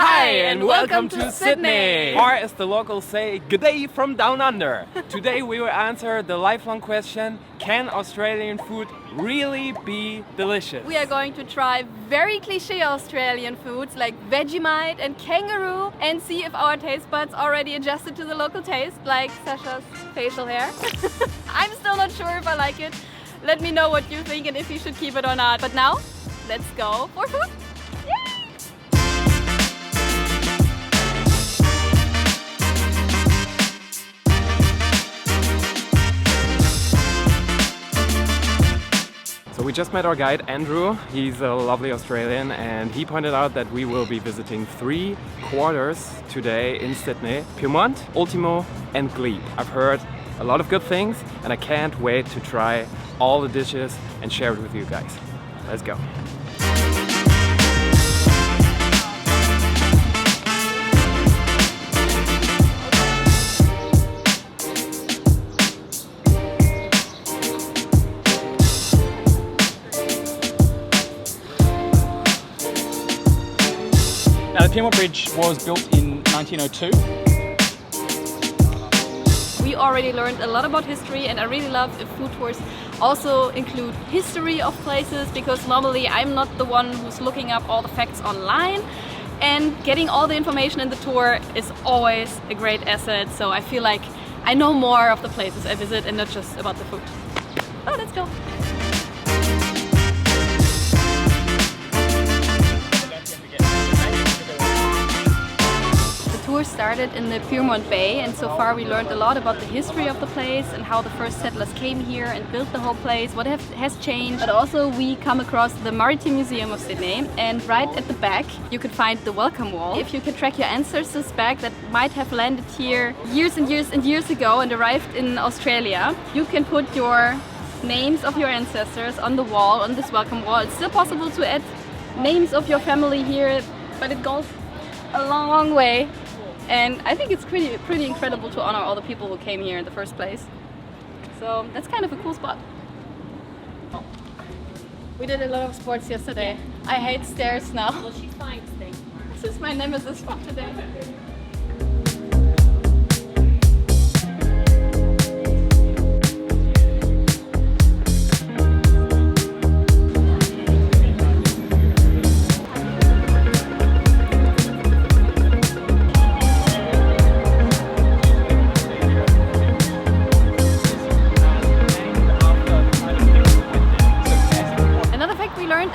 Hi and welcome to Sydney! Or as the locals say, g'day from down under. Today we will answer the lifelong question, can Australian food really be delicious? We are going to try very cliche Australian foods like Vegemite and kangaroo and see if our taste buds already adjusted to the local taste, like Sascha's facial hair. I'm still not sure if I like it. Let me know what you think and if you should keep it or not. But now, let's go for food! So we just met our guide Andrew. He's a lovely Australian and he pointed out that we will be visiting 3 quarters today in Sydney: Pyrmont, Ultimo and Glebe. I've heard a lot of good things and I can't wait to try all the dishes and share it with you guys. Let's go. Now, the Pyrmont Bridge was built in 1902. We already learned a lot about history and I really love if food tours also include history of places, because normally I'm not the one who's looking up all the facts online, and getting all the information in the tour is always a great asset, so I feel like I know more of the places I visit and not just about the food. Oh, let's go! The tour started in the Pyrmont Bay, and so far we learned a lot about the history of the place and how the first settlers came here and built the whole place, what has changed. But also we come across the Maritime Museum of Sydney, and right at the back you could find the Welcome Wall. If you can track your ancestors back that might have landed here years and years and years ago and arrived in Australia, you can put your names of your ancestors on the wall, on this Welcome Wall. It's still possible to add names of your family here, but it goes a long way. And I think it's pretty incredible to honor all the people who came here in the first place. So that's kind of a cool spot. We did a lot of sports yesterday. Yeah. I hate stairs now. Well, she's fine today. This is my nemesis for today.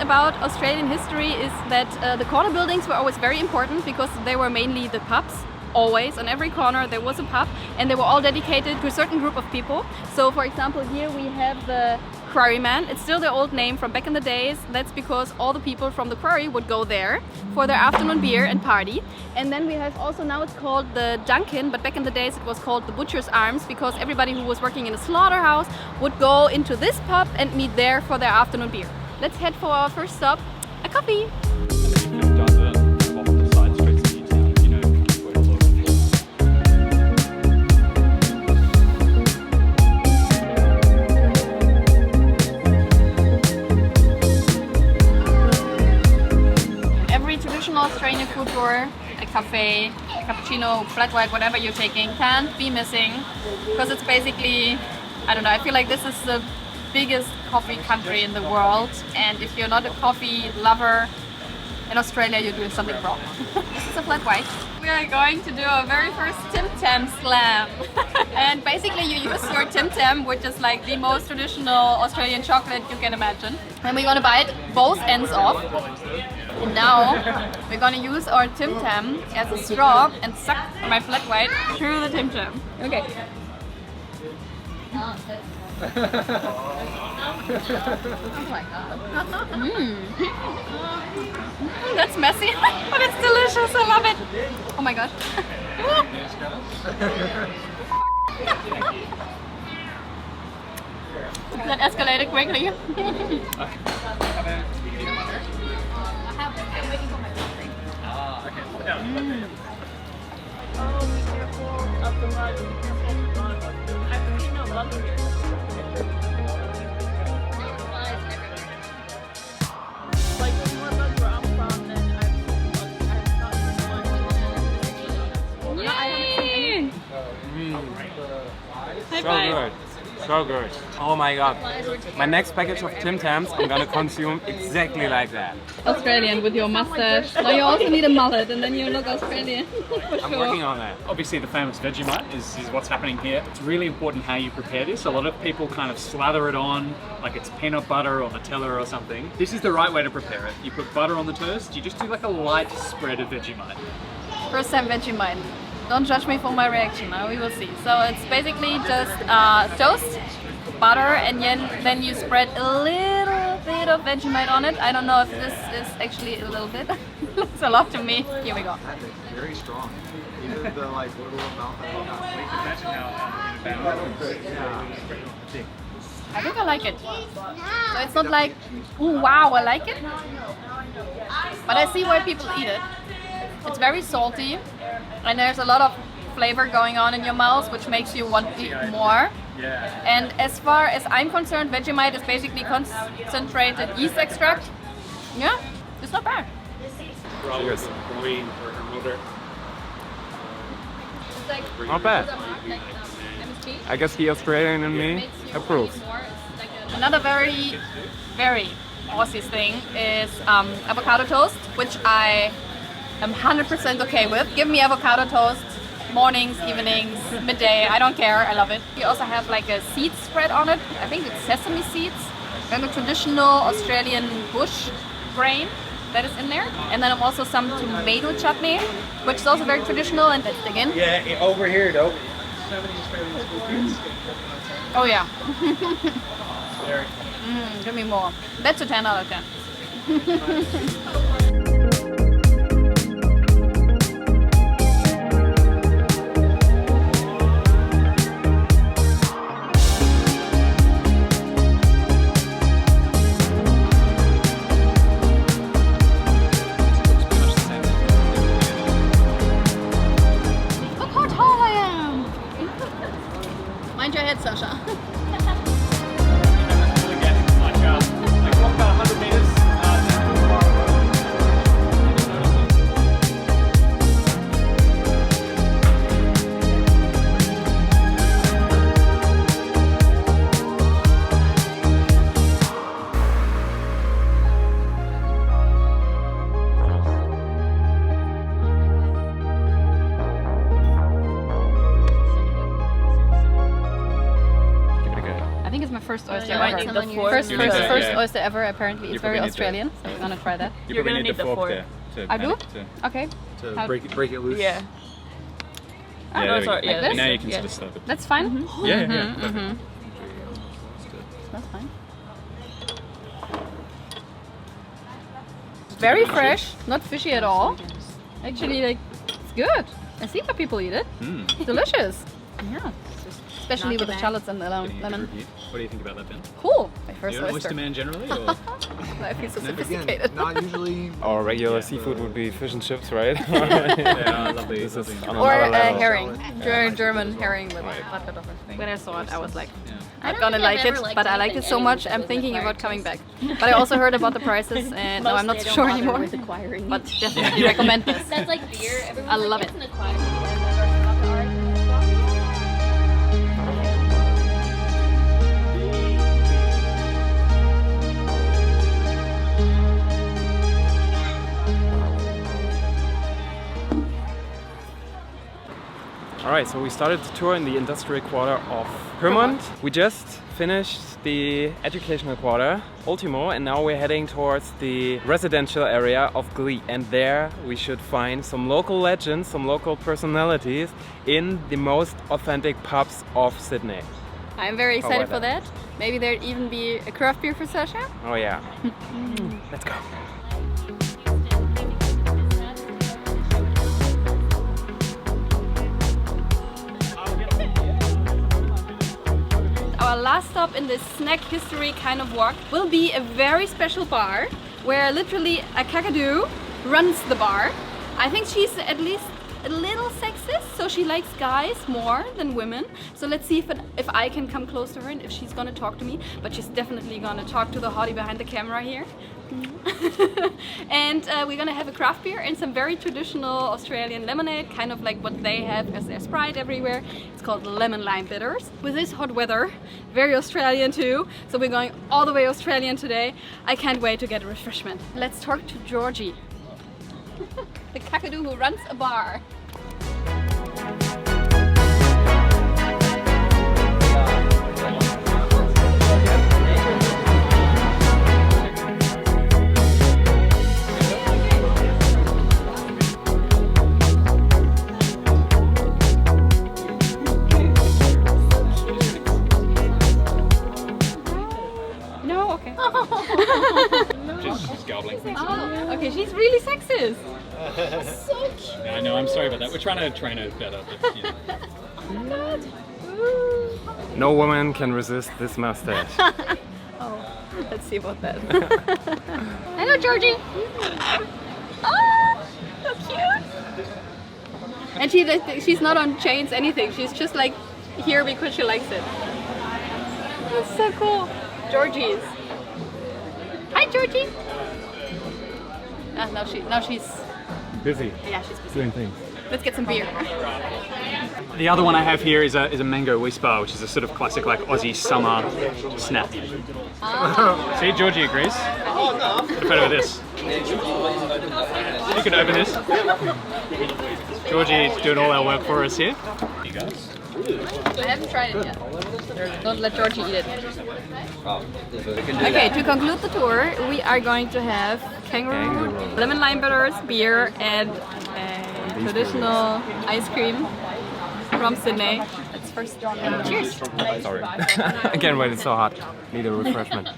About Australian history is that the corner buildings were always very important because they were mainly the pubs. Always, on every corner there was a pub, and they were all dedicated to a certain group of people. So for example, here we have the Quarryman. It's still the old name from back in the days. That's because all the people from the quarry would go there for their afternoon beer and party. And then we have also, now it's called the Dunkin', but back in the days it was called the Butcher's Arms, because everybody who was working in a slaughterhouse would go into this pub and meet there for their afternoon beer. Let's head for our first stop, a coffee! Every traditional Australian food tour, a cafe, a cappuccino, flat white, whatever you're taking, can't be missing, because it's basically, I don't know, I feel like this is the biggest coffee country in the world, and if you're not a coffee lover in Australia, you're doing something wrong. This is a flat white. We are going to do our very first Tim Tam slam. And basically you use your Tim Tam, which is like the most traditional Australian chocolate you can imagine. And we're gonna bite both ends off. And now we're gonna use our Tim Tam as a straw and suck my flat white through the Tim Tam. Okay. Oh my god. That's messy, but it's delicious. I love it. Oh my god. That escalated quickly. Oh, be careful of the mud. I've seen no bugs here. Like, the more bugs where I'm from, then I've seen bugs. I've not seen one. High So five. good. So good. Oh my god. My next package of Tim Tams I'm gonna consume exactly like that. Australian with your mustache. Now you also need a mullet and then you look Australian. For I'm sure. working on that. Obviously the famous Vegemite is what's happening here. It's really important how you prepare this. A lot of people kind of slather it on like it's peanut butter or Nutella or something. This is the right way to prepare it. You put butter on the toast, you just do like a light spread of Vegemite. First time Vegemite. Don't judge me for my reaction, we will see. So it's basically just toast, butter, and then you spread a little bit of Vegemite on it. I don't know if this is actually a little bit. It's a lot to me. Here we go. Very strong. Even the like little amount I think I like it. So it's not like, ooh, wow, I like it. But I see why people eat it. It's very salty, and there's a lot of flavor going on in your mouth, which makes you want to eat more. Yeah. And as far as I'm concerned, Vegemite is basically concentrated yeast extract. Yeah, it's not bad. Cheers. Not bad. I guess the Australian in me approves. Another very, very Aussie thing is avocado toast, which I am 100% okay with. Give me avocado toast, mornings, evenings, midday, I don't care, I love it. We also have like a seed spread on it. I think it's sesame seeds and the traditional Australian bush grain that is in there. And then also some tomato chutney, which is also very traditional, and let's dig in. Yeah, over here though. Oh yeah. Give me more. That's a 10 out of 10. Look how tall I am! Mind your head, Sasha. Like walk about 100 meters. I think it's my first oyster You might ever. need the fork. First You need the- yeah. oyster ever. Apparently, it's very probably need the- Australian. So we're gonna try that. You're gonna need the fork. I do? Okay. To How- break it loose. Yeah. Ah, Yeah, no, sorry, like yeah. this? Now you can Yeah. sort of slap it. That's fine. Yeah, yeah. Perfect. That's fine. Very fresh, not fishy at all. Actually, like, it's good. I see why people eat it. Delicious. Yeah. Especially Not with the bad. shallots and the Can you lemon. review? What do you think about that, Ben? Cool. My first You're an oyster oyster. man generally, or? I feel so Again, sophisticated. not usually. Our regular seafood would be fish and chips, right? Yeah, lovely. This is lovely. on Or another level. herring. German herring with vodka toppers. When I saw it, I was like, I'm gonna like it, but I liked it so much, I'm thinking about coming back. But I also heard about the prices, and now I'm not so sure anymore. But definitely recommend this. That's like beer. Everyone's I like, love it's it. an acquired. Alright, so we started the tour in the industrial quarter of Pyrmont. We just finished the educational quarter, Ultimo, and now we're heading towards the residential area of Glee. And there we should find some local legends, some local personalities in the most authentic pubs of Sydney. I'm very excited about for that. Maybe there'd even be a craft beer for Sasha. Oh yeah. Let's go. Our last stop in this snack history kind of walk will be a very special bar where literally a kakadu runs the bar. I think she's at least a little sexist, so she likes guys more than women. So let's see if I can come close to her and if she's gonna talk to me. But she's definitely gonna talk to the hottie behind the camera here. And we're gonna have a craft beer and some very traditional Australian lemonade, kind of like what they have as their Sprite everywhere. It's called lemon lime bitters. With this hot weather, very Australian too. So we're going all the way Australian today. I can't wait to get a refreshment. Let's talk to Georgie, the kakadu who runs a bar. Just gobbling things. Oh, okay, she's really sexist. So cute. I know, I'm sorry about that. We're trying to train her better, but you know. No woman can resist this mustache. Oh, let's see about that. Hello, Georgie. Oh, so cute. And she's not on chains, anything. She's just like here because she likes it. That's so cool. Georgie's. Hi, Georgie. Now she's Busy yeah, she's busy. doing things. Let's get some beer. The other one I have here is a mango whisper, which is a sort of classic like Aussie summer snap. See, Georgie agrees. Photo of this. You can open this. Georgie's doing all our work for us here. You guys. I haven't tried it yet. Don't let Georgie eat it. Okay, to conclude the tour, we are going to have kangaroo, lemon lime bitters, beer, and traditional ice cream from Sydney. That's first. Cheers! Sorry. I can't wait, it's so hot. Need a refreshment.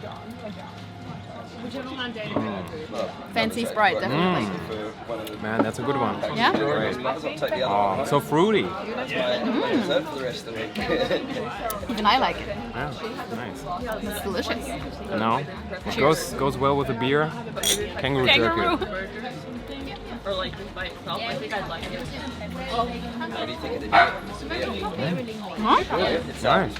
Fancy Sprite, definitely. Man, that's a good one. Yeah? Great. Oh, so fruity. Even I like it. Yeah, nice. It's delicious. No, it goes well with the beer. Kangaroo jerky. Or like just by itself. I think I'd like it. What do you think of the beer? It's Nice.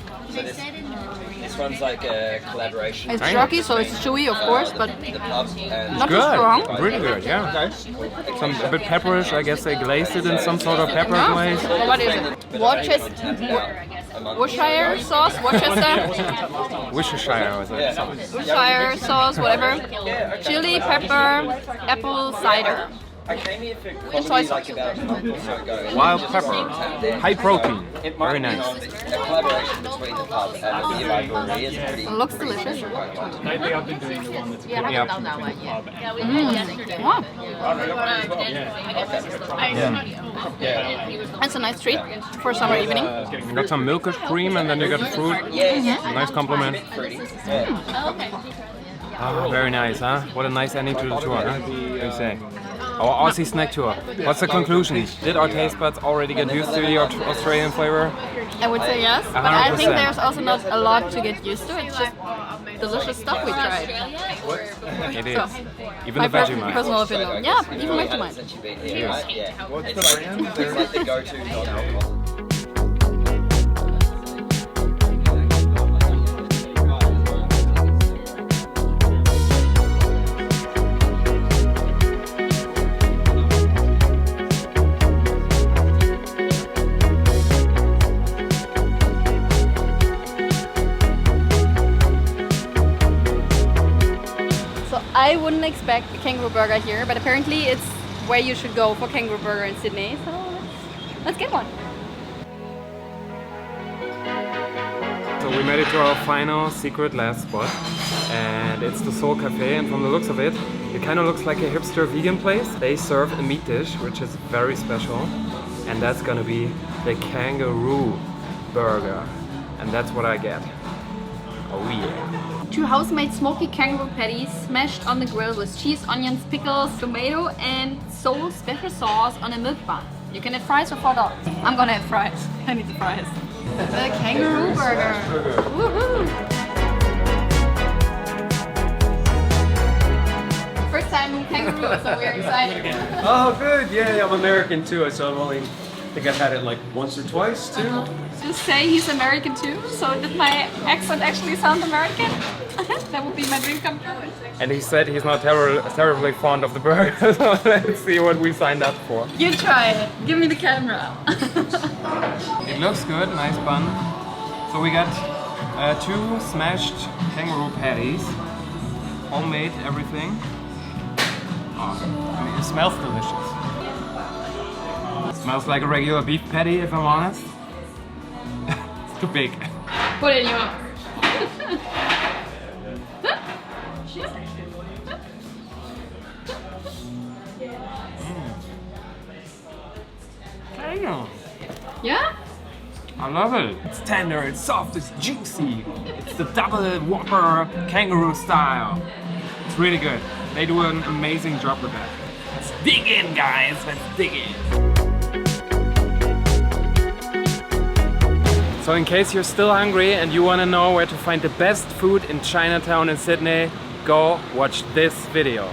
this one's like a collaboration. It's jerky, so it's chewy, of course, but The pub and not too Good. strong. Really good, yeah. A bit pepperish. I guess they glazed it in some sort of pepper glaze. Well, what is it? Worcestershire sauce? Worcester? Worcestershire was it? Worcestershire sauce, whatever. Chili, pepper, apple cider. I came here for And soy coffee sauce. like about a month or so ago. Wild pepper. High protein. Very nice. A collaboration between the pub and the beer library is pretty. It looks delicious. Lately I've been doing the one that's a Yep. collaboration between the pub and Yeah, we did yesterday. Wow. Yeah. That's a nice treat for a summer evening. You got some milkish cream and then you got the fruit. Nice compliment. Ah, very nice, huh? What a nice ending to the tour, huh? What do you say? Our Aussie snack tour. What's the conclusion? Did our taste buds already get used to the Australian flavor? I would say yes, but I think 100%. there's also not a lot to get used to. It's just delicious stuff we tried. It is. Even My the Vegemite. personal opinion. Yeah, even Vegemite. Since you've been here, right? Yeah. It's like the go-to non-alcohol. I wouldn't expect a kangaroo burger here, but apparently it's where you should go for kangaroo burger in Sydney. So let's get one. So we made it to our final secret last spot, and it's the Soul Cafe. And from the looks of it, it kind of looks like a hipster vegan place. They serve a meat dish, which is very special, and that's gonna be the kangaroo burger, and that's what I get. Oh yeah. 2 house-made smoky kangaroo patties smashed on the grill with cheese, onions, pickles, tomato, and Soul special sauce on a milk bun. You can have fries for $4. I'm gonna have fries. I need the fries. The kangaroo burger. Woohoo! First time kangaroo, so we're excited. Oh, good. Yeah, I'm American too, so I'm only think I've had it like once or twice too. Just say he's American too, so did my accent actually sound American? That would be my dream come true. And he said he's not terribly fond of the burger, so let's see what we signed up for. You try it. Give me the camera. It looks good, nice bun. So we got 2 smashed kangaroo patties, homemade everything. Oh, I mean, it smells delicious. It smells like a regular beef patty, if I'm honest. It's too big. Put it in your mouth. Damn. Yeah? I love it. It's tender, it's soft, it's juicy. It's the double whopper kangaroo style. It's really good. They do an amazing job with that. Let's dig in, guys. Let's dig in. So in case you're still hungry and you want to know where to find the best food in Chinatown in Sydney, go watch this video.